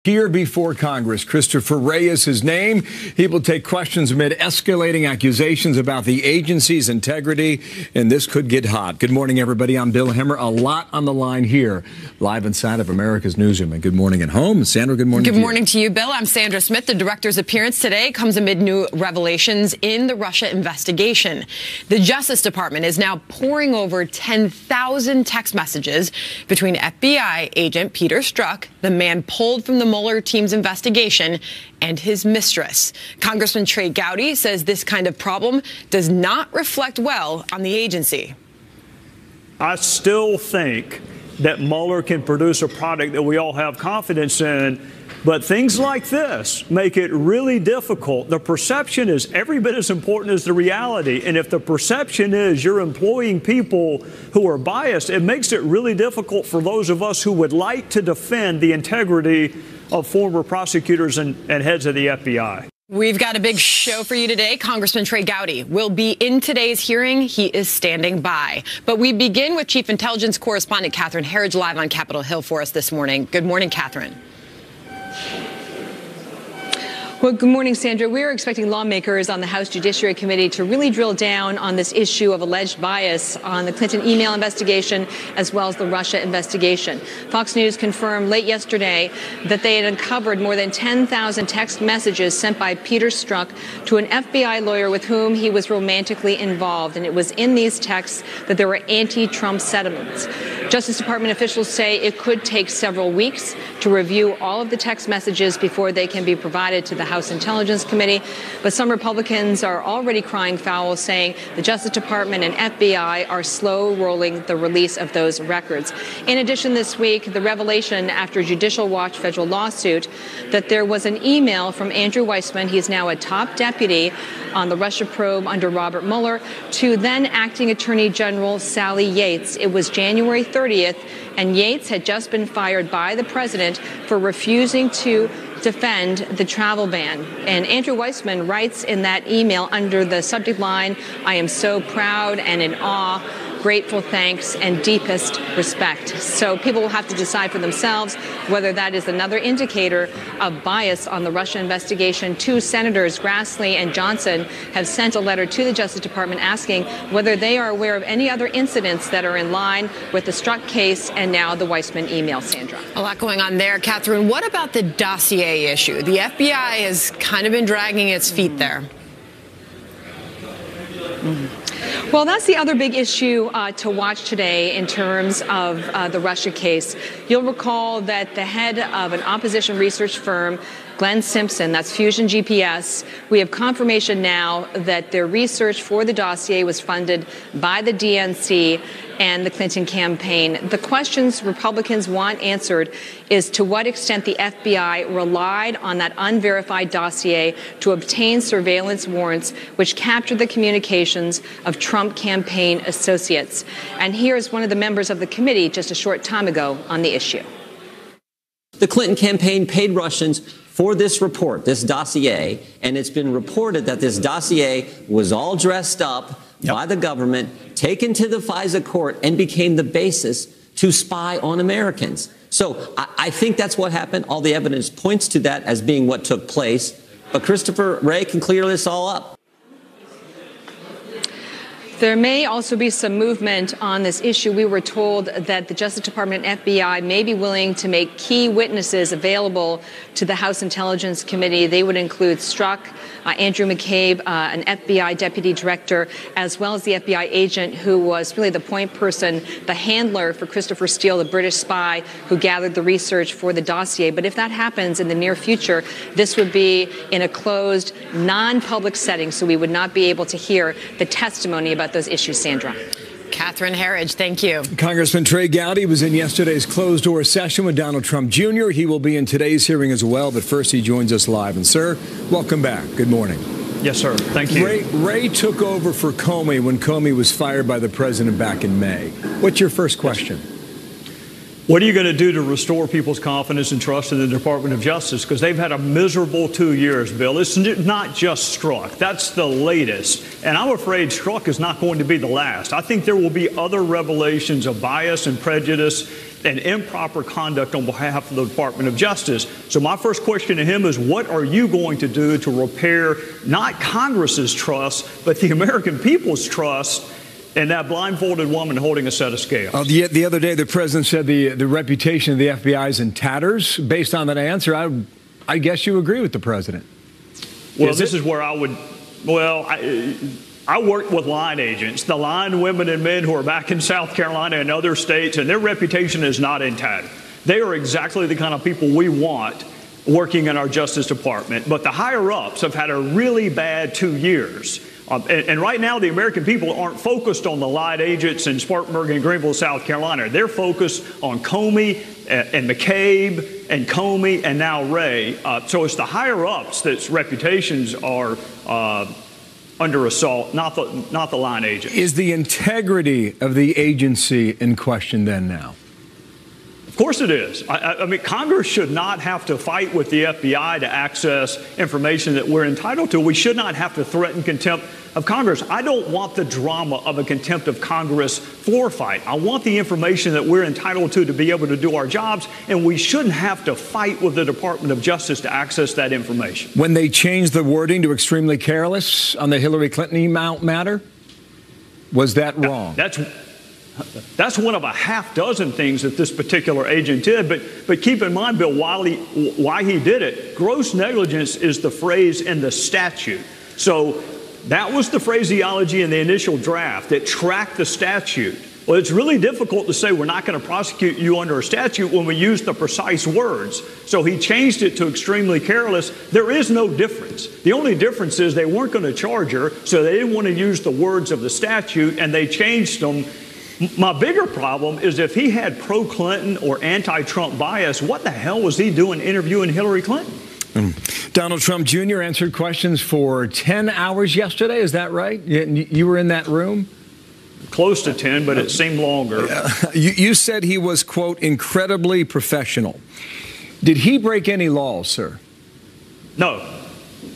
Here before Congress, Christopher Wray is his name. He will take questions amid escalating accusations about the agency's integrity, and this could get hot. Good morning, everybody. I'm Bill Hemmer. A lot on the line here, live inside of America's Newsroom. And good morning at home. Sandra, good morning. Good morning to you, Bill. I'm Sandra Mmith. The director's appearance today comes amid new revelations in the Russia investigation. The Justice Department is now poring over 10,000 text messages between FBI agent Peter Strzok, the man pulled from the Mueller team's investigation, and his mistress. Congressman Trey Gowdy says this kind of problem does not reflect well on the agency. I still think that Mueller can produce a product that we all have confidence in, but things like this make it really difficult. The perception is every bit as important as the reality, and if the perception is you're employing people who are biased, it makes it really difficult for those of us who would like to defend the integrity of former prosecutors and heads of the FBI. We've got a big show for you today. Congressman Trey Gowdy will be in today's hearing. He is standing by. But we begin with Chief Intelligence Correspondent Catherine Herridge live on Capitol Hill for us this morning. Good morning, Catherine. Well, good morning, Sandra. We're expecting lawmakers on the House Judiciary Committee to really drill down on this issue of alleged bias on the Clinton email investigation as well as the Russia investigation. Fox News confirmed late yesterday that they had uncovered more than 10,000 text messages sent by Peter Strzok to an FBI lawyer with whom he was romantically involved. And it was in these texts that there were anti-Trump sentiments. Justice Department officials say it could take several weeks to review all of the text messages before they can be provided to the House Intelligence Committee. But some Republicans are already crying foul, saying the Justice Department and FBI are slow rolling the release of those records. In addition, this week, the revelation after Judicial Watch federal lawsuit that there was an email from Andrew Weissmann, he's now a top deputy on the Russia probe under Robert Mueller, to then acting Attorney General Sally Yates. It was January 30th, and Yates had just been fired by the president for refusing to defend the travel ban. And Andrew Weissmann writes in that email under the subject line, "I am so proud and in awe, grateful thanks and deepest respect." So people will have to decide for themselves whether that is another indicator of bias on the Russia investigation. Two senators, Grassley and Johnson, have sent a letter to the Justice Department asking whether they are aware of any other incidents that are in line with the Strzok case and now the Weissmann email. Sandra. A lot going on there, Catherine. What about the dossier issue? The FBI has kind of been dragging its feet there. Well, that's the other big issue to watch today in terms of the Russia case. You'll recall that the head of an opposition research firm, Glenn Simpson, that's Fusion GPS, we have confirmation now that their research for the dossier was funded by the DNC and the Clinton campaign. The questions Republicans want answered is to what extent the FBI relied on that unverified dossier to obtain surveillance warrants which captured the communications of Trump campaign associates. And here's one of the members of the committee just a short time ago on the issue. The Clinton campaign paid Russians for this report, this dossier, and it's been reported that this dossier was all dressed up by the government, taken to the FISA court, and became the basis to spy on Americans. So I think that's what happened. All the evidence points to that as being what took place. But Christopher Wray can clear this all up. There may also be some movement on this issue. We were told that the Justice Department and FBI may be willing to make key witnesses available to the House Intelligence Committee. They would include Strzok, Andrew McCabe, an FBI deputy director, as well as the FBI agent who was really the point person, the handler for Christopher Steele, the British spy who gathered the research for the dossier. But if that happens in the near future, this would be in a closed, non-public setting, so we would not be able to hear the testimony about those issues. Sandra. Catherine Herridge, thank you. Congressman Trey Gowdy was in yesterday's closed-door session with Donald Trump Jr. He will be in today's hearing as well, but first he joins us live. And, sir, welcome back. Good morning. Yes, sir. Thank you. Ray took over for Comey when Comey was fired by the president back in May. What's your first question? What are you going to do to restore people's confidence and trust in the Department of Justice? Because they've had a miserable 2 years, Bill. It's not just Strzok. That's the latest. And I'm afraid Strzok is not going to be the last. I think there will be other revelations of bias and prejudice and improper conduct on behalf of the Department of Justice. So my first question to him is, what are you going to do to repair not Congress's trust, but the American people's trust in that blindfolded woman holding a set of scales? The other day, the president said the reputation of the FBI is in tatters. Based on that answer, I guess you agree with the president. Well, this is where I would, well, I work with line agents, the line women and men who are back in South Carolina and other states, and their reputation is not intact. They are exactly the kind of people we want working in our Justice Department. But the higher-ups have had a really bad 2 years. And right now, the American people aren't focused on the line agents in Spartanburg and Greenville, South Carolina. They're focused on Comey and McCabe and Comey and now Wray. So it's the higher-ups that's reputations are under assault, not the line agents. Is the integrity of the agency in question then now? Of course it is. I mean, Congress should not have to fight with the FBI to access information that we're entitled to. We should not have to threaten contempt of Congress. I don't want the drama of a contempt of Congress floor fight. I want the information that we're entitled to be able to do our jobs, and we shouldn't have to fight with the Department of Justice to access that information. When they changed the wording to extremely careless on the Hillary Clinton email matter, was that wrong? That's one of a half dozen things that this particular agent did. But keep in mind, Bill, why he did it. Gross negligence is the phrase in the statute. So that was the phraseology in the initial draft that tracked the statute. Well, it's really difficult to say we're not going to prosecute you under a statute when we use the precise words. So he changed it to extremely careless. There is no difference. The only difference is they weren't going to charge her, so they didn't want to use the words of the statute, and they changed them. My bigger problem is if he had pro-Clinton or anti-Trump bias, what the hell was he doing interviewing Hillary Clinton? Donald Trump Jr. answered questions for 10 hours yesterday. Is that right? You were in that room? Close to 10, but it seemed longer. You said he was, quote, incredibly professional. Did he break any laws, sir? No.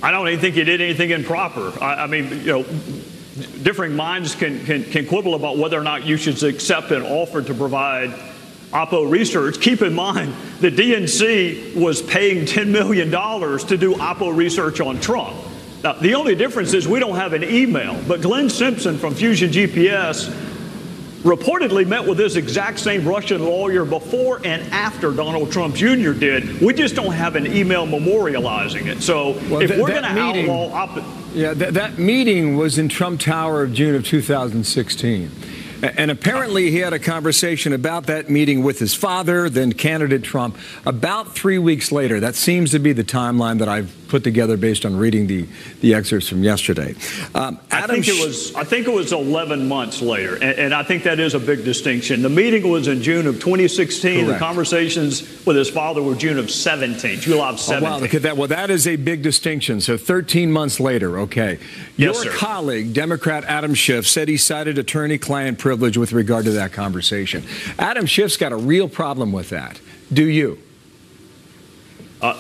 I don't even think he did anything improper. I mean, you know, differing minds can quibble about whether or not you should accept an offer to provide Oppo research. Keep in mind, the DNC was paying $10 million to do Oppo research on Trump. Now, the only difference is we don't have an email, but Glenn Simpson from Fusion GPS reportedly met with this exact same Russian lawyer before and after Donald Trump Jr. did. We just don't have an email memorializing it. So if we're going to outlaw that meeting was in Trump Tower of June of 2016. And apparently he had a conversation about that meeting with his father, then candidate Trump, about 3 weeks later. That seems to be the timeline that I've put together based on reading the excerpts from yesterday. I think it was 11 months later, and I think that is a big distinction. The meeting was in June of 2016. Correct. The conversations with his father were June of 17, July of 17. Oh, wow, look at that. Well, that is a big distinction. So 13 months later, okay. Yes, Your sir. colleague, Democrat Adam Schiff, said he cited attorney-client privilege with regard to that conversation. Adam Schiff's got a real problem with that. Do you?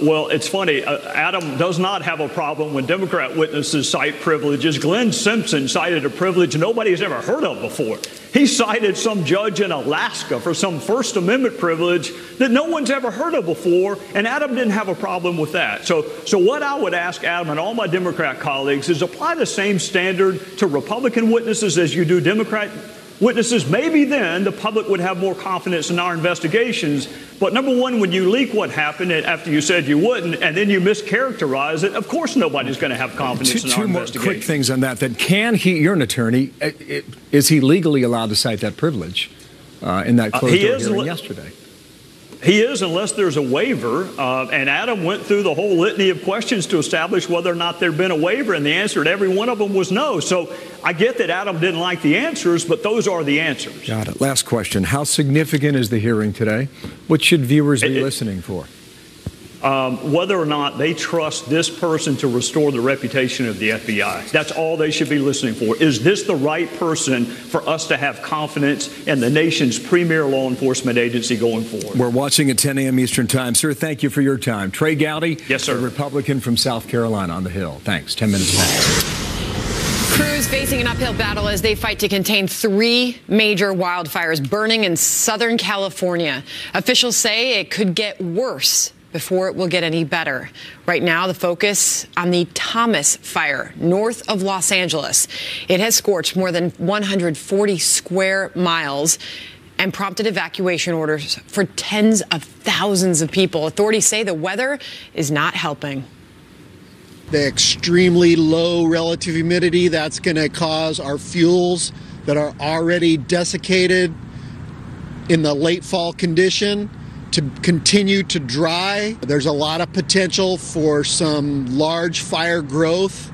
Well, it's funny. Adam does not have a problem when Democrat witnesses cite privileges. Glenn Simpson cited a privilege nobody's ever heard of before. He cited some judge in Alaska for some First Amendment privilege that no one's ever heard of before, and Adam didn't have a problem with that. So what I would ask Adam and all my Democrat colleagues is apply the same standard to Republican witnesses as you do Democrat witnesses. Maybe then the public would have more confidence in our investigations. But number one, when you leak what happened after you said you wouldn't, and then you mischaracterize it, of course nobody's going to have confidence in our investigation. Two more quick things on that. Then can he, you're an attorney, is he legally allowed to cite that privilege in that closed door hearing yesterday? He is, unless there's a waiver, and Adam went through the whole litany of questions to establish whether or not there'd been a waiver, and the answer to every one of them was no. So I get that Adam didn't like the answers, but those are the answers. Got it. Last question. How significant is the hearing today? What should viewers be listening for? Whether or not they trust this person to restore the reputation of the FBI. That's all they should be listening for. Is this the right person for us to have confidence in the nation's premier law enforcement agency going forward? We're watching at 10 a.m. Eastern Time. Sir, thank you for your time. Trey Gowdy, yes, sir. A Republican from South Carolina on the Hill. Thanks. 10 minutes past. Crews facing an uphill battle as they fight to contain 3 major wildfires burning in Southern California. Officials say it could get worse before it will get any better. Right now, the focus on the Thomas fire north of Los Angeles. It has scorched more than 140 square miles and prompted evacuation orders for tens of thousands of people. Authorities say the weather is not helping. The extremely low relative humidity, that's going to cause our fuels that are already desiccated in the late fall condition to continue to dry. There's a lot of potential for some large fire growth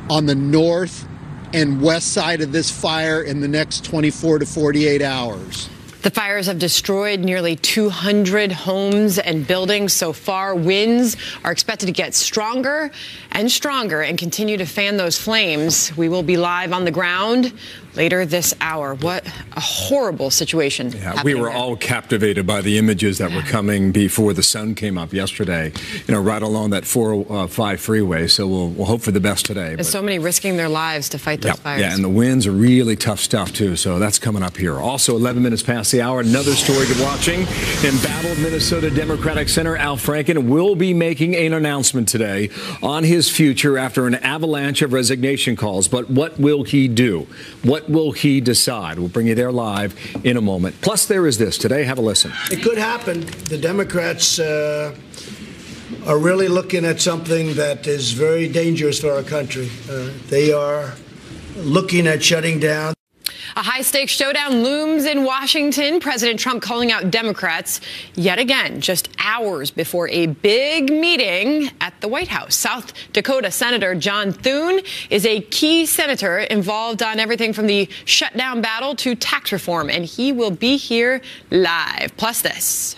on the north and west side of this fire in the next 24 to 48 hours. The fires have destroyed nearly 200 homes and buildings so far. Winds are expected to get stronger and stronger and continue to fan those flames. We will be live on the ground later this hour. What a horrible situation. Yeah, we were all captivated by the images that were coming before the sun came up yesterday, right along that 405 freeway. So we'll hope for the best today. There's so many risking their lives to fight those fires. Yeah, and the winds are really tough stuff, too. So that's coming up here. Also, 11 minutes past the hour, another story to watching. Embattled Minnesota Democratic Senator Al Franken will be making an announcement today on his future after an avalanche of resignation calls. But what will he do? What will he decide? We'll bring you there live in a moment. Plus, there is this today. Have a listen. It could happen. The Democrats are really looking at something that is very dangerous for our country. They are looking at shutting down. A high-stakes showdown looms in Washington. President Trump calling out Democrats yet again, just hours before a big meeting at the White House. South Dakota Senator John Thune is a key senator involved on everything from the shutdown battle to tax reform, and he will be here live. Plus this.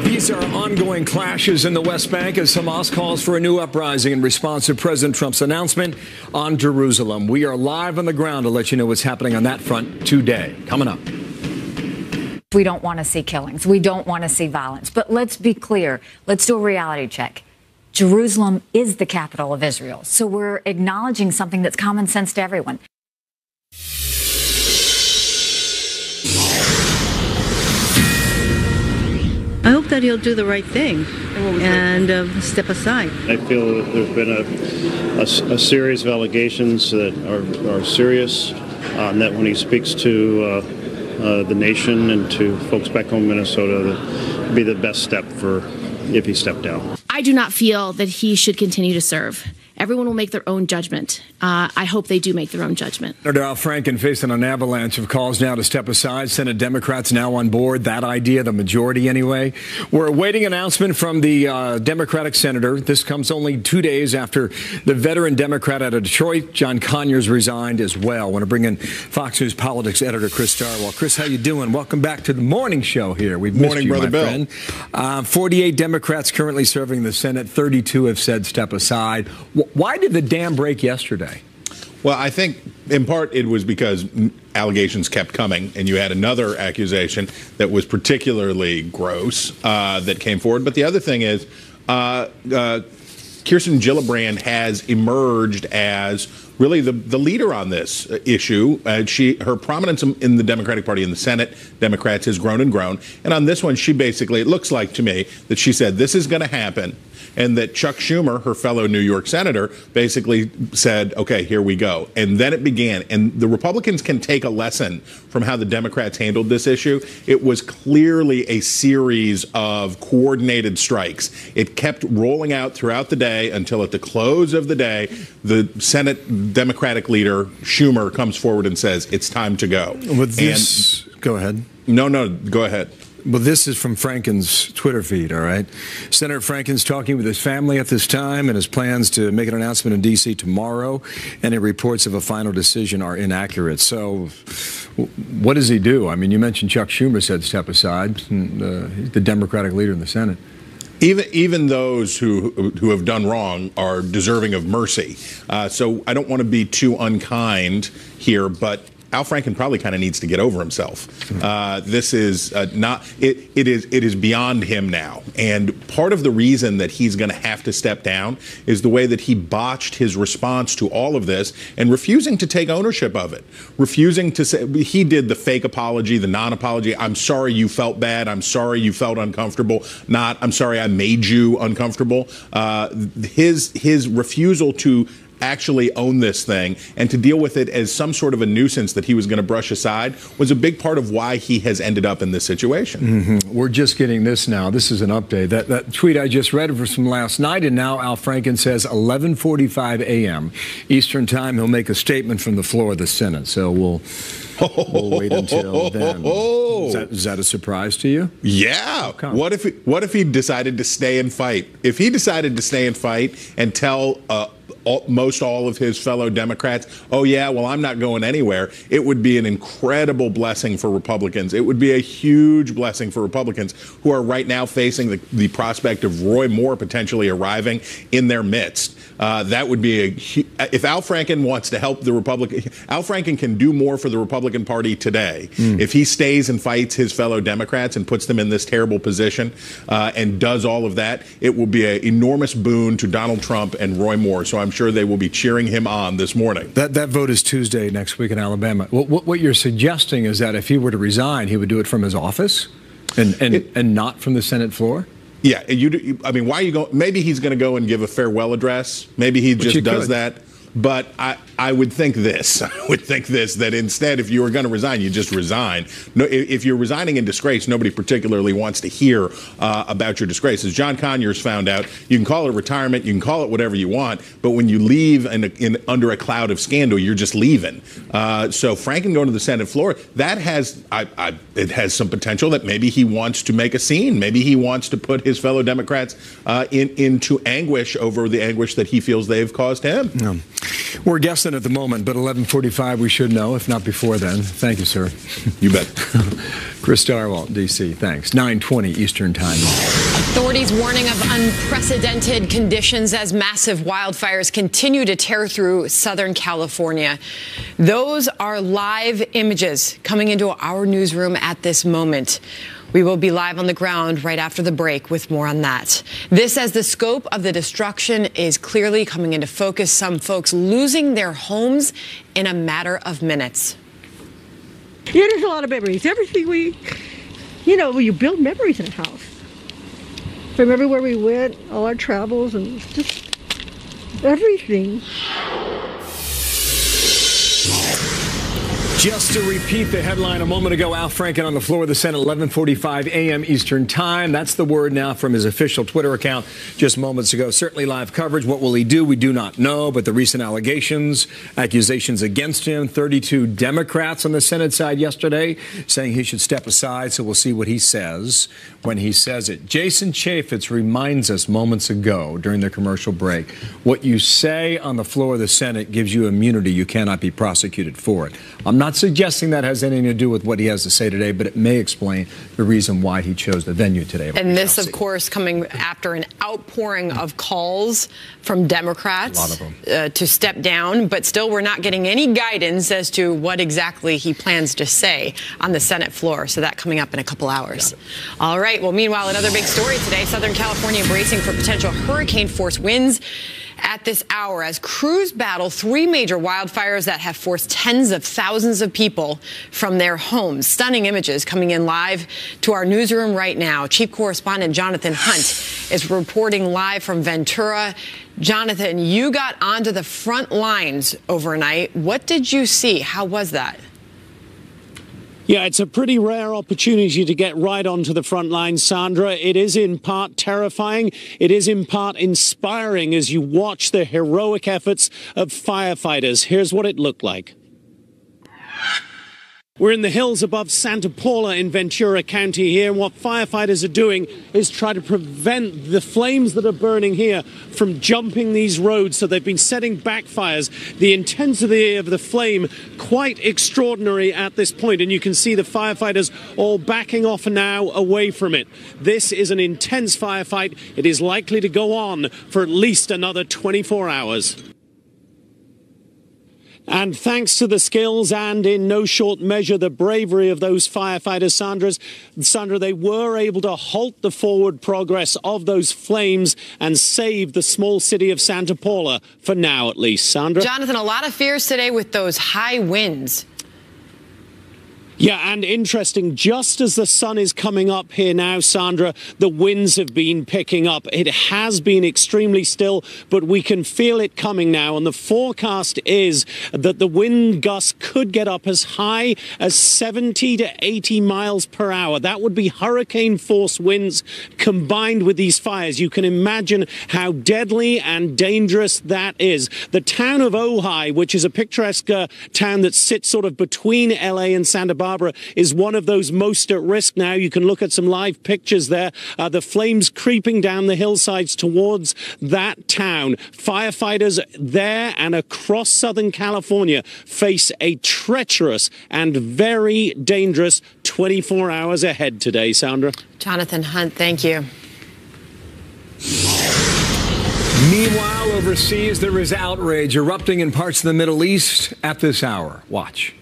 These are ongoing clashes in the West Bank as Hamas calls for a new uprising in response to President Trump's announcement on Jerusalem. We are live on the ground to let you know what's happening on that front today. Coming up. We don't want to see killings. We don't want to see violence. But let's be clear. Let's do a reality check. Jerusalem is the capital of Israel. So we're acknowledging something that's common sense to everyone. I hope that he'll do the right thing and step aside. I feel that there's been a series of allegations that are serious, and that when he speaks to the nation and to folks back home in Minnesota, that would be the best step for if he stepped down. I do not feel that he should continue to serve. Everyone will make their own judgment. I hope they do make their own judgment. Senator Al Franken facing an avalanche of calls now to step aside. Senate Democrats now on board that idea, the majority anyway. We're awaiting an announcement from the Democratic senator. This comes only 2 days after the veteran Democrat out of Detroit, John Conyers, resigned as well. I want to bring in Fox News politics editor Chris Starwell. Chris, how you doing? Welcome back to the morning show here. We've missed you, Brother my Bill. friend. 48 Democrats currently serving the Senate. 32 have said step aside. Why did the dam break yesterday? Well, I think in part it was because allegations kept coming, and you had another accusation that was particularly gross that came forward. But the other thing is Kirsten Gillibrand has emerged as really the leader on this issue. Her prominence in the Democratic Party in the Senate, Democrats, has grown and grown. And on this one, she basically, it looks like to me that she said this is going to happen, and that Chuck Schumer, her fellow New York senator, basically said, okay, here we go. And then it began. And the Republicans can take a lesson from how the Democrats handled this issue. It was clearly a series of coordinated strikes. It kept rolling out throughout the day until at the close of the day, the Senate Democratic leader, Schumer, comes forward and says, it's time to go. Go ahead. No, go ahead. Well, this is from Franken's Twitter feed, all right? Senator Franken's talking with his family at this time and his plans to make an announcement in D.C. tomorrow, and the reports of a final decision are inaccurate. So what does he do? I mean, you mentioned Chuck Schumer said step aside, he's the Democratic leader in the Senate. Even those who have done wrong are deserving of mercy. So I don't want to be too unkind here, but Al Franken probably kind of needs to get over himself. This is it is beyond him now. And part of the reason that he's going to have to step down is the way that he botched his response to all of this and refusing to take ownership of it. Refusing to say, he did the fake apology, the non-apology. I'm sorry you felt bad. I'm sorry you felt uncomfortable. Not, I'm sorry I made you uncomfortable. His refusal to actually own this thing and to deal with it as some sort of a nuisance that he was going to brush aside was a big part of why he has ended up in this situation. We're just getting this now. This is an update. That tweet I just read was from last night, and now Al Franken says 11:45 a.m. Eastern Time he'll make a statement from the floor of the Senate. So we'll wait until then. Is that a surprise to you? Yeah. What if he decided to stay and fight? If he decided to stay and fight and tell most all of his fellow Democrats, oh yeah, well, I'm not going anywhere, it would be an incredible blessing for Republicans. It would be a huge blessing for Republicans who are right now facing the prospect of Roy Moore potentially arriving in their midst. That would be if Al Franken wants to help the Republican, Al Franken can do more for the Republican Party today if he stays and fights his fellow Democrats and puts them in this terrible position and does all of that. It will be an enormous boon to Donald Trump and Roy Moore. So I'm sure they will be cheering him on this morning. That vote is Tuesday next week in Alabama. What you're suggesting is that if he were to resign, he would do it from his office and not from the Senate floor? Yeah, I mean, why are you going? Maybe he's going to go and give a farewell address. Maybe he just does that. But I would think this. I would think this, that instead, if you were going to resign, you just resign. No, if you're resigning in disgrace, nobody particularly wants to hear about your disgrace. As John Conyers found out, you can call it retirement, you can call it whatever you want, but when you leave under a cloud of scandal, you're just leaving. So Franken going to the Senate floor, that has it has some potential that maybe he wants to make a scene. Maybe he wants to put his fellow Democrats into anguish over the anguish that he feels they've caused him. Yeah. We're guessing at the moment, but 11:45 we should know, if not before then. Thank you, sir. You bet. Chris Darwalt, D.C., thanks. 9:20 Eastern Time. Authorities warning of unprecedented conditions as massive wildfires continue to tear through Southern California. Those are live images coming into our newsroom at this moment. We will be live on the ground right after the break with more on that. This as the scope of the destruction is clearly coming into focus. Some folks losing their homes in a matter of minutes. Yeah, there's a lot of memories. Everything you build memories in a house. From everywhere we went, all our travels, and just everything. Just to repeat the headline a moment ago, Al Franken on the floor of the Senate, 11:45 a.m. Eastern Time. That's the word now from his official Twitter account just moments ago. Certainly live coverage. What will he do? We do not know. But the recent accusations against him, 32 Democrats on the Senate side yesterday saying he should step aside. So we'll see what he says when he says it. Jason Chaffetz reminds us moments ago during the commercial break, what you say on the floor of the Senate gives you immunity. You cannot be prosecuted for it. I'm not suggesting that has anything to do with what he has to say today, but it may explain the reason why he chose the venue today. And this, of course, coming after an outpouring of calls from Democrats, a lot of them, to step down. But still, we're not getting any guidance as to what exactly he plans to say on the Senate floor. So that coming up in a couple hours. All right. Well, meanwhile, another big story today. Southern California bracing for potential hurricane-force winds at this hour as crews battle 3 major wildfires that have forced tens of thousands of people from their homes. Stunning images coming in live to our newsroom right now. Chief Correspondent Jonathan Hunt is reporting live from Ventura. Jonathan, you got onto the front lines overnight. What did you see? How was that? Yeah, it's a pretty rare opportunity to get right onto the front line, Sandra. It is in part terrifying. It is in part inspiring as you watch the heroic efforts of firefighters. Here's what it looked like. We're in the hills above Santa Paula in Ventura County here, and what firefighters are doing is try to prevent the flames that are burning here from jumping these roads. So they've been setting backfires. The intensity of the flame quite extraordinary at this point, and you can see the firefighters all backing off now away from it. This is an intense firefight. It is likely to go on for at least another 24 hours. And thanks to the skills and, in no short measure, the bravery of those firefighters, Sandra, they were able to halt the forward progress of those flames and save the small city of Santa Paula, for now at least. Sandra? Jonathan, a lot of fears today with those high winds. Yeah, and interesting, just as the sun is coming up here now, Sandra, the winds have been picking up. It has been extremely still, but we can feel it coming now. And the forecast is that the wind gusts could get up as high as 70 to 80 miles per hour. That would be hurricane force winds combined with these fires. You can imagine how deadly and dangerous that is. The town of Ojai, which is a picturesque town that sits sort of between LA and Santa Barbara, is one of those most at risk now. You can look at some live pictures there. The flames creeping down the hillsides towards that town. Firefighters there and across Southern California face a treacherous and very dangerous 24 hours ahead today, Sandra. Jonathan Hunt, thank you. Meanwhile, overseas, there is outrage erupting in parts of the Middle East at this hour. Watch.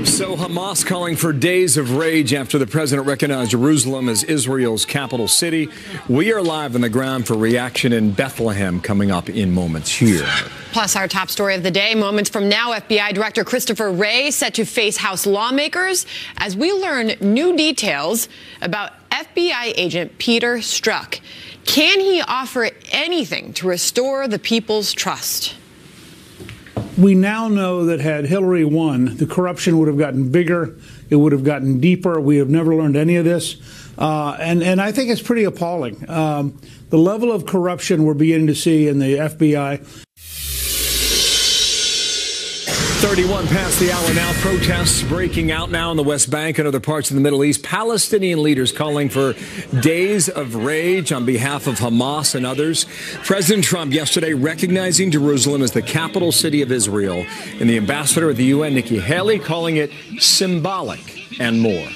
So Hamas calling for days of rage after the president recognized Jerusalem as Israel's capital city. We are live on the ground for reaction in Bethlehem coming up in moments here. Plus, our top story of the day, moments from now, FBI Director Christopher Wray set to face House lawmakers as we learn new details about FBI agent Peter Strzok. Can he offer anything to restore the people's trust? We now know that had Hillary won, the corruption would have gotten bigger. It would have gotten deeper. We have never learned any of this. And I think it's pretty appalling. The level of corruption we're beginning to see in the FBI. 31 past the hour now. Protests breaking out now in the West Bank and other parts of the Middle East. Palestinian leaders calling for days of rage on behalf of Hamas and others. President Trump yesterday recognizing Jerusalem as the capital city of Israel, and the ambassador at the UN, Nikki Haley, calling it symbolic and more.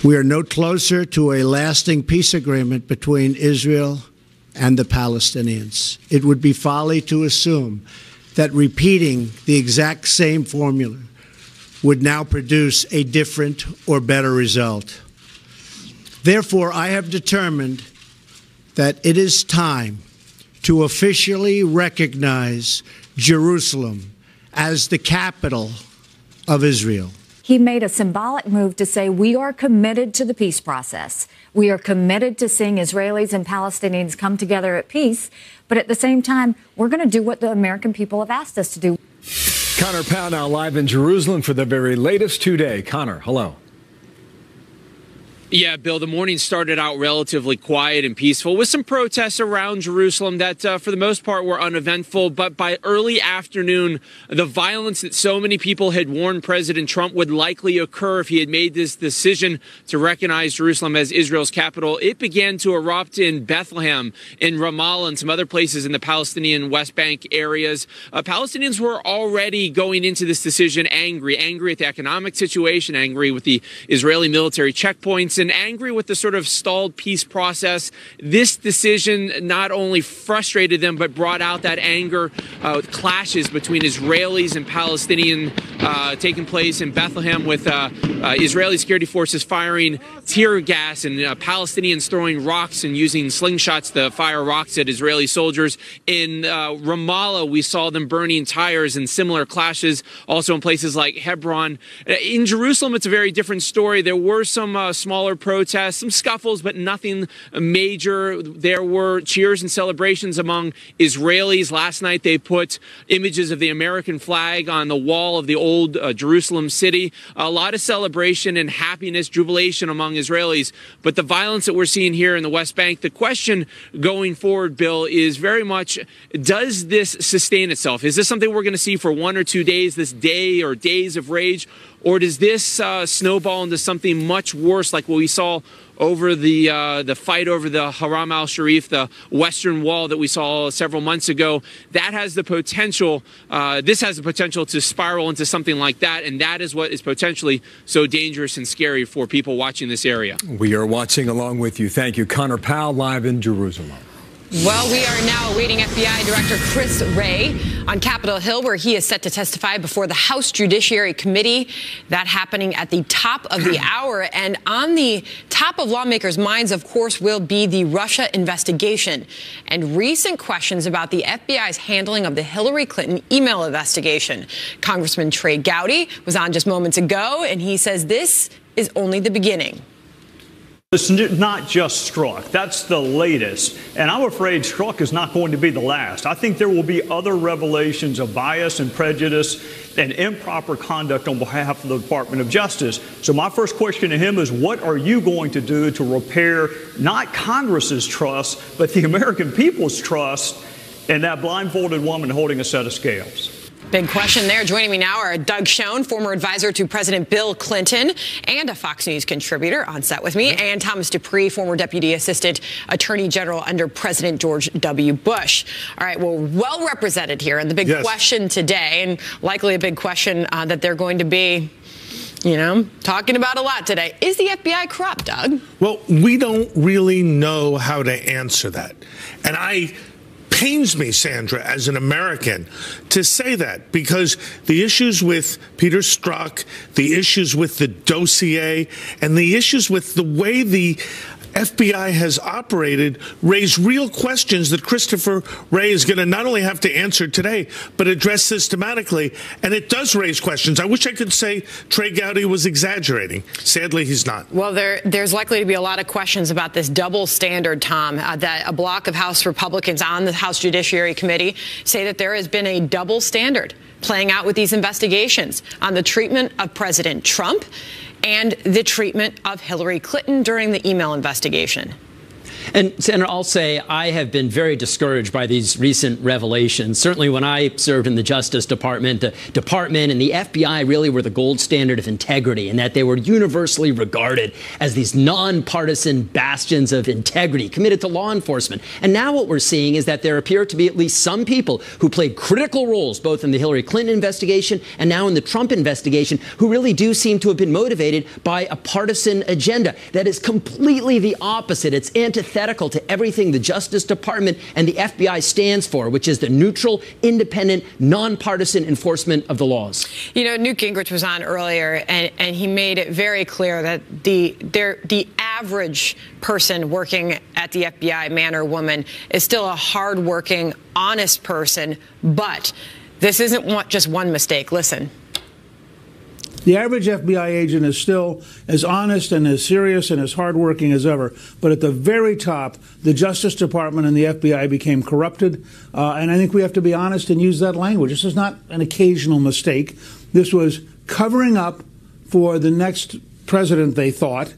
We are no closer to a lasting peace agreement between Israel and the Palestinians. It would be folly to assume that repeating the exact same formula would now produce a different or better result. Therefore, I have determined that it is time to officially recognize Jerusalem as the capital of Israel. He made a symbolic move to say we are committed to the peace process. We are committed to seeing Israelis and Palestinians come together at peace. But at the same time, we're going to do what the American people have asked us to do. Connor Powell now live in Jerusalem for the very latest today. Connor, hello. Yeah, Bill, the morning started out relatively quiet and peaceful with some protests around Jerusalem that, for the most part, were uneventful. But by early afternoon, the violence that so many people had warned President Trump would likely occur if he had made this decision to recognize Jerusalem as Israel's capital, it began to erupt in Bethlehem, in Ramallah, and some other places in the Palestinian West Bank areas. Palestinians were already going into this decision angry at the economic situation, angry with the Israeli military checkpoints, and angry with the sort of stalled peace process. This decision not only frustrated them, but brought out that anger. Clashes between Israelis and Palestinian taking place in Bethlehem, with Israeli security forces firing tear gas and Palestinians throwing rocks and using slingshots to fire rocks at Israeli soldiers. In Ramallah, we saw them burning tires and similar clashes, also in places like Hebron. In Jerusalem, it's a very different story. There were some smaller protests, some scuffles, but nothing major. There were cheers and celebrations among Israelis. Last night, they put images of the American flag on the wall of the old Jerusalem city. A lot of celebration and happiness, jubilation among Israelis. But the violence that we're seeing here in the West Bank, the question going forward, Bill, is very much, does this sustain itself? Is this something we're going to see for 1 or 2 days, this day or days of rage? Or does this snowball into something much worse like what what we saw over the fight over the Haram al-Sharif, the Western Wall that we saw several months ago, that has the potential, this has the potential to spiral into something like that, and that is what is potentially so dangerous and scary for people watching this area. We are watching along with you. Thank you. Connor Powell live in Jerusalem. Well, we are now awaiting FBI Director Chris Wray on Capitol Hill, where he is set to testify before the House Judiciary Committee. That happening at the top of the hour. And on the top of lawmakers' minds, of course, will be the Russia investigation and recent questions about the FBI's handling of the Hillary Clinton email investigation. Congressman Trey Gowdy was on just moments ago, and he says this is only the beginning. It's not just Strzok. That's the latest. And I'm afraid Strzok is not going to be the last. I think there will be other revelations of bias and prejudice and improper conduct on behalf of the Department of Justice. So my first question to him is, what are you going to do to repair not Congress's trust, but the American people's trust in that blindfolded woman holding a set of scales? Big question there. Joining me now are Doug Schoen, former advisor to President Bill Clinton and a Fox News contributor, on set with me, and Thomas Dupree, former Deputy Assistant Attorney General under President George W. Bush. All right, we're well represented here. And the big question today, and likely a big question that they're going to be, you know, talking about a lot today, is the FBI corrupt, Doug? Well, we don't really know how to answer that. And pains me, Sandra, as an American, to say that, because the issues with Peter Strzok, the issues with the dossier, and the issues with the way the FBI has operated raise real questions that Christopher Wray is going to not only have to answer today, but address systematically. And it does raise questions. I wish I could say Trey Gowdy was exaggerating. Sadly, he's not. Well, there's likely to be a lot of questions about this double standard, Tom, that a block of House Republicans on the House Judiciary Committee say that there has been a double standard playing out with these investigations on the treatment of President Trump and the treatment of Hillary Clinton during the email investigation. And, Sandra, I'll say I have been very discouraged by these recent revelations. Certainly when I served in the Justice Department, the department and the FBI really were the gold standard of integrity, and that they were universally regarded as these nonpartisan bastions of integrity committed to law enforcement. And now what we're seeing is that there appear to be at least some people who played critical roles both in the Hillary Clinton investigation and now in the Trump investigation who really do seem to have been motivated by a partisan agenda that is completely the opposite. It's antithetical to everything the Justice Department and the FBI stands for, which is the neutral, independent, nonpartisan enforcement of the laws. You know, Newt Gingrich was on earlier, and he made it very clear that the average person working at the FBI, man or woman, is still a hardworking, honest person. But this isn't just one mistake. Listen. The average FBI agent is still as honest and as serious and as hardworking as ever. But at the very top, the Justice Department and the FBI became corrupted. And I think we have to be honest and use that language. This is not an occasional mistake. This was covering up for the next president, they thought,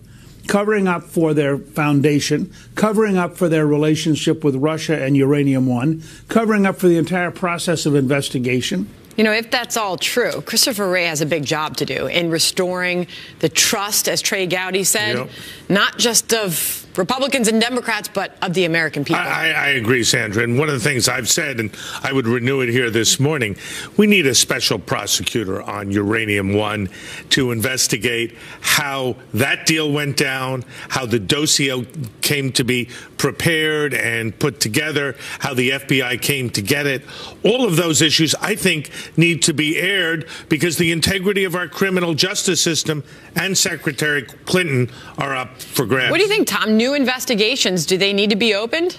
covering up for their foundation, covering up for their relationship with Russia and Uranium One, covering up for the entire process of investigation. You know, if that's all true, Christopher Wray has a big job to do in restoring the trust, as Trey Gowdy said, not just of Republicans and Democrats, but of the American people. I agree, Sandra. And one of the things I've said, and I would renew it here this morning, we need a special prosecutor on Uranium One to investigate how that deal went down, how the dossier came to be prepared and put together, how the FBI came to get it. All of those issues, I think, need to be aired because the integrity of our criminal justice system and Secretary Clinton are up for grabs. What do you think, Tom? New investigations, do they need to be opened?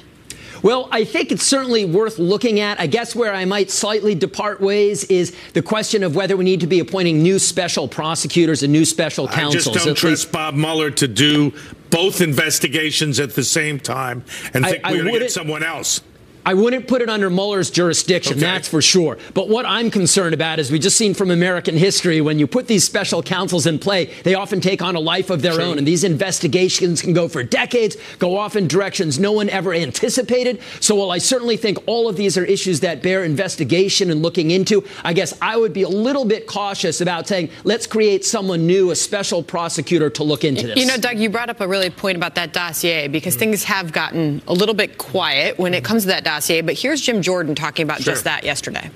Well, I think it's certainly worth looking at. I guess where I might slightly depart ways is the question of whether we need to be appointing new special prosecutors and new special counsels. I just don't trust Bob Mueller to do both investigations at the same time and think we're going to get someone else. I wouldn't put it under Mueller's jurisdiction, that's for sure. But what I'm concerned about is we just seen from American history, when you put these special counsels in play, they often take on a life of their own. And these investigations can go for decades, go off in directions no one ever anticipated. So while I certainly think all of these are issues that bear investigation and looking into, I guess I would be a little bit cautious about saying, let's create someone new, a special prosecutor, to look into this. You know, Doug, you brought up a really point about that dossier, because things have gotten a little bit quiet when it comes to that dossier. But here's Jim Jordan talking about just that yesterday.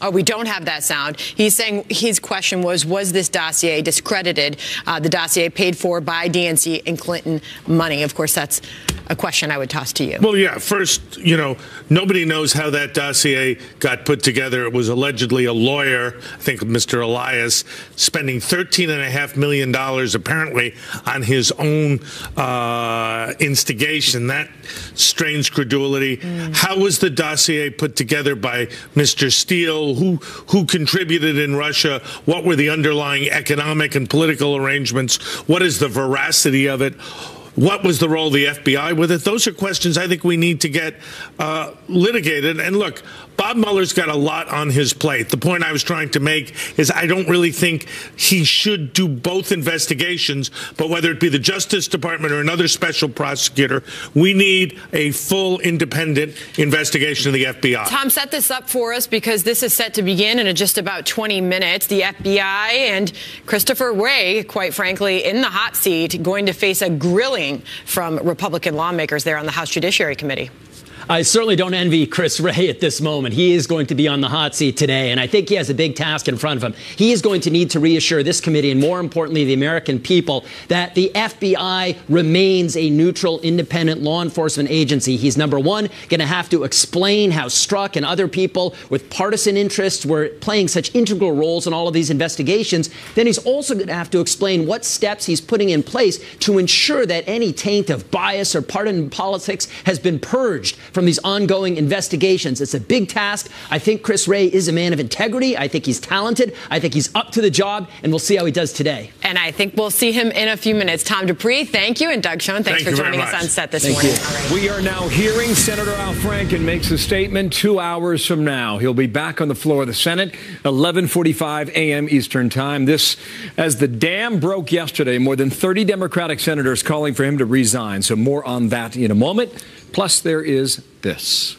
Oh, we don't have that sound. He's saying his question was this dossier discredited, the dossier paid for by DNC and Clinton money? Of course, that's a question I would toss to you. Well, yeah, first, you know, nobody knows how that dossier got put together. It was allegedly a lawyer, I think Mr. Elias, spending $13.5 million apparently on his own instigation. That strains credulity. How was the dossier put together by Mr. Steele? Who contributed in Russia? What were the underlying economic and political arrangements? What is the veracity of it? What was the role of the FBI with it? Those are questions I think we need to get litigated. And look, Bob Mueller's got a lot on his plate. The point I was trying to make is I don't really think he should do both investigations, but whether it be the Justice Department or another special prosecutor, we need a full independent investigation of the FBI. Tom, set this up for us, because this is set to begin in just about 20 minutes. The FBI and Christopher Wray, quite frankly, in the hot seat, going to face a grilling from Republican lawmakers there on the House Judiciary Committee. I certainly don't envy Chris Wray at this moment. He is going to be on the hot seat today, and I think he has a big task in front of him. He is going to need to reassure this committee, and more importantly, the American people, that the FBI remains a neutral, independent law enforcement agency. He's, number one, going to have to explain how Strzok and other people with partisan interests were playing such integral roles in all of these investigations. Then he's also going to have to explain what steps he's putting in place to ensure that any taint of bias or partisan politics has been purged from these ongoing investigations. It's a big task. I think Chris Wray is a man of integrity. I think he's talented. I think he's up to the job, and we'll see how he does today. And I think we'll see him in a few minutes. Tom Dupree, thank you. And Doug Schoen, thanks for joining us on Set this morning. We are now hearing Senator Al Franken makes a statement 2 hours from now. He'll be back on the floor of the Senate, 11:45 a.m. Eastern Time. This, as the dam broke yesterday, more than 30 Democratic senators calling for him to resign. So more on that in a moment. Plus, there is this.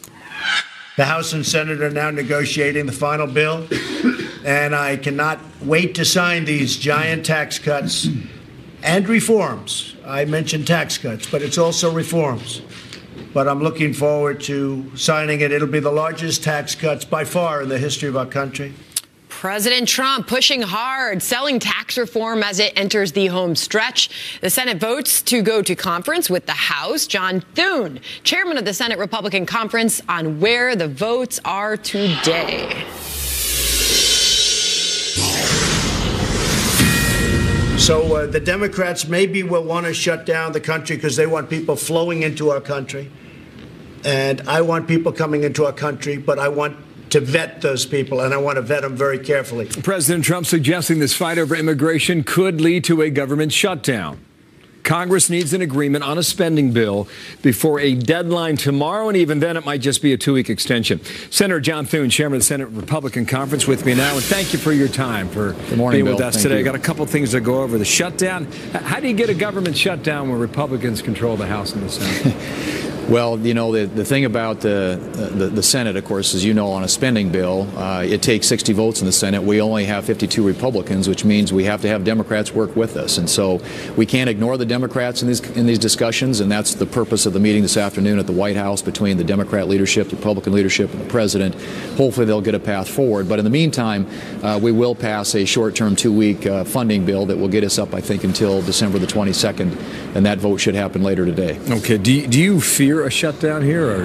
The House and Senate are now negotiating the final bill, and I cannot wait to sign these giant tax cuts and reforms. I mentioned tax cuts, but it's also reforms. But I'm looking forward to signing it. It'll be the largest tax cuts by far in the history of our country. President Trump pushing hard, selling tax reform as it enters the home stretch. The Senate votes to go to conference with the House. John Thune, chairman of the Senate Republican Conference, on where the votes are today. So the Democrats maybe will want to shut down the country because they want people flowing into our country. And I want people coming into our country, but I want to vet those people, and I want to vet them very carefully. President Trump suggesting this fight over immigration could lead to a government shutdown. Congress needs an agreement on a spending bill before a deadline tomorrow, and even then it might just be a 2-week extension. Senator John Thune, chairman of the Senate Republican Conference, with me now, and thank you for your time, for being with us today. I got a couple things to go over. The shutdown. How do you get a government shutdown when Republicans control the House and the Senate? Well, you know, the thing about the Senate, of course, as you know, on a spending bill, it takes 60 votes in the Senate. We only have 52 Republicans, which means we have to have Democrats work with us. And so we can't ignore the Democrats in these discussions, and that's the purpose of the meeting this afternoon at the White House between the Democrat leadership, the Republican leadership, and the president. Hopefully they'll get a path forward. But in the meantime, we will pass a short-term 2-week funding bill that will get us up, I think, until December the 22nd, and that vote should happen later today. Okay. Do you fear a shutdown here, or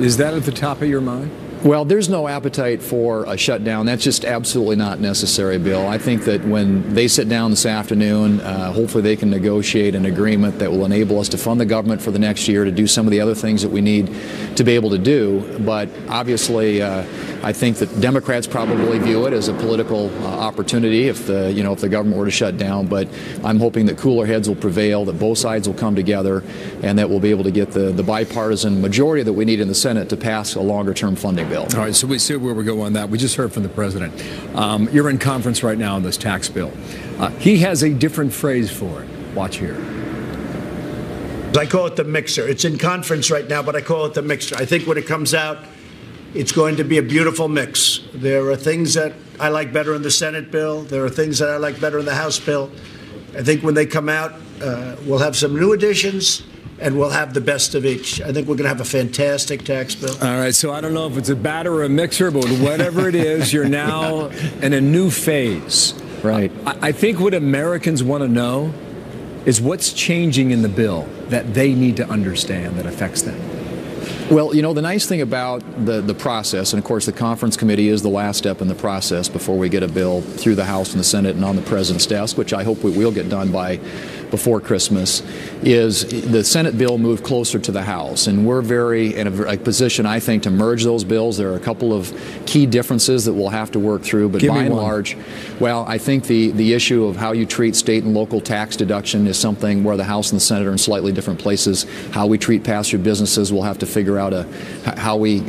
is that at the top of your mind? Well, there's no appetite for a shutdown. That's just absolutely not necessary, Bill. I think that when they sit down this afternoon, hopefully they can negotiate an agreement that will enable us to fund the government for the next year, to do some of the other things that we need to be able to do. But obviously, I think that Democrats probably view it as a political opportunity if the government were to shut down. But I'm hoping that cooler heads will prevail, that both sides will come together, and that we'll be able to get the bipartisan majority that we need in the Senate to pass a longer-term funding bill. All right, so we see where we go on that. We just heard from the president. You're in conference right now on this tax bill. He has a different phrase for it. Watch here. I call it the mixer. It's in conference right now, but I call it the mixer. I think when it comes out, it's going to be a beautiful mix. There are things that I like better in the Senate bill. There are things that I like better in the House bill. I think when they come out, we'll have some new additions, and we'll have the best of each. I think we're going to have a fantastic tax bill. All right, so I don't know if it's a batter or a mixer, but whatever it is, you're now in a new phase. Right. I think what Americans want to know is what's changing in the bill that they need to understand that affects them. Well, the nice thing about the process, and of course the conference committee is the last step in the process before we get a bill through the House and the Senate and on the president's desk, which I hope we will get done before Christmas, is the Senate bill moved closer to the House. And we're very in a position, I think, to merge those bills. There are a couple of key differences that we'll have to work through, but by and large, well, I think the issue of how you treat state and local tax deduction is something where the House and the Senate are in slightly different places. How we treat pass-through businesses, we'll have to figure out how we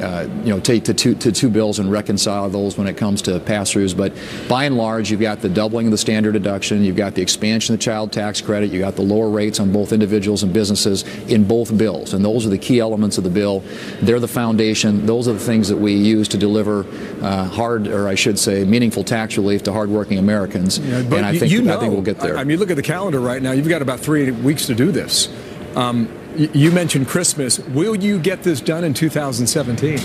take the two bills and reconcile those when it comes to pass-throughs. But by and large, you've got the doubling of the standard deduction, you've got the expansion of the child tax credit, you got the lower rates on both individuals and businesses in both bills, and those are the key elements of the bill. They're the foundation. Those are the things that we use to deliver meaningful tax relief to hardworking Americans. Yeah, and I think we'll get there. I mean, look at the calendar right now. You've got about 3 weeks to do this. You mentioned Christmas. Will you get this done in 2017?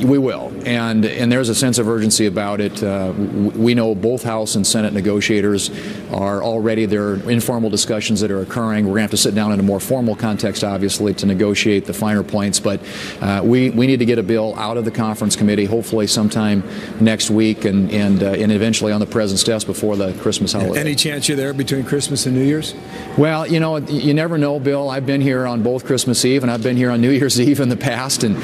We will, and there's a sense of urgency about it. We know both House and Senate negotiators are already, there are informal discussions that are occurring. We're going to have to sit down in a more formal context, obviously, to negotiate the finer points, but we need to get a bill out of the conference committee, hopefully sometime next week, and eventually on the president's desk before the Christmas holiday. Any chance you're there between Christmas and New Year's? Well, you never know, Bill. I've been here on both Christmas Eve, and I've been here on New Year's Eve in the past, and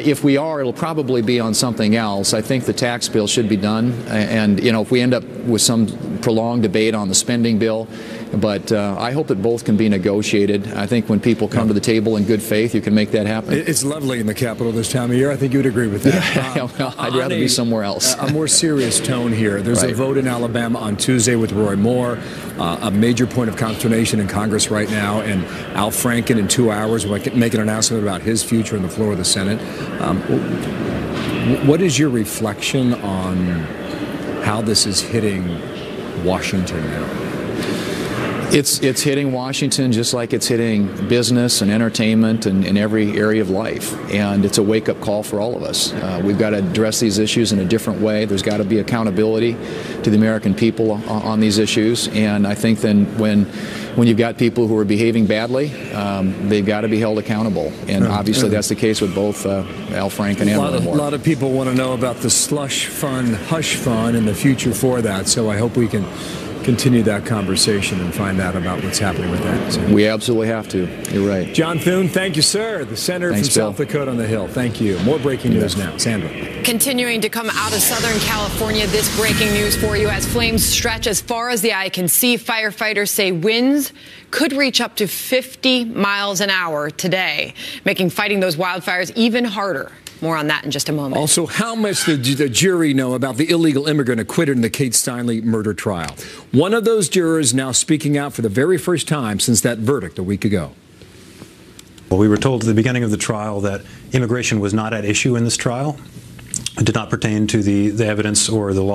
if we are, it'll probably be on something else. I think the tax bill should be done, and if we end up with some prolonged debate on the spending bill, but I hope that both can be negotiated. I think when people come to the table in good faith, you can make that happen. It's lovely in the Capitol this time of year. I think you would agree with that. Yeah, well, I'd rather be somewhere else. A more serious tone here. There's a vote in Alabama on Tuesday with Roy Moore, a major point of consternation in Congress right now, and Al Franken in 2 hours will make an announcement about his future on the floor of the Senate. What is your reflection on how this is hitting Washington now? It's hitting Washington just like it's hitting business and entertainment and in every area of life. And it's a wake-up call for all of us. We've got to address these issues in a different way. There's got to be accountability to the American people on these issues. And I think then when you've got people who are behaving badly, they've got to be held accountable. And obviously that's the case with both Al Franken and Roy Moore. A lot of people want to know about the slush fund, hush fund, and the future for that. So I hope we can continue that conversation and find out about what's happening with that. So we absolutely have to. You're right. John Thune, thank you, sir. The senator from South Dakota on the Hill. Thank you. More breaking news now. Sandra. Continuing to come out of Southern California, this breaking news for you. As flames stretch as far as the eye can see, firefighters say winds could reach up to 50 miles an hour today, making fighting those wildfires even harder. More on that in just a moment. Also, how much did the jury know about the illegal immigrant acquitted in the Kate Steinle murder trial? One of those jurors now speaking out for the very first time since that verdict a week ago. Well, we were told at the beginning of the trial that immigration was not at issue in this trial. It did not pertain to the evidence or the law.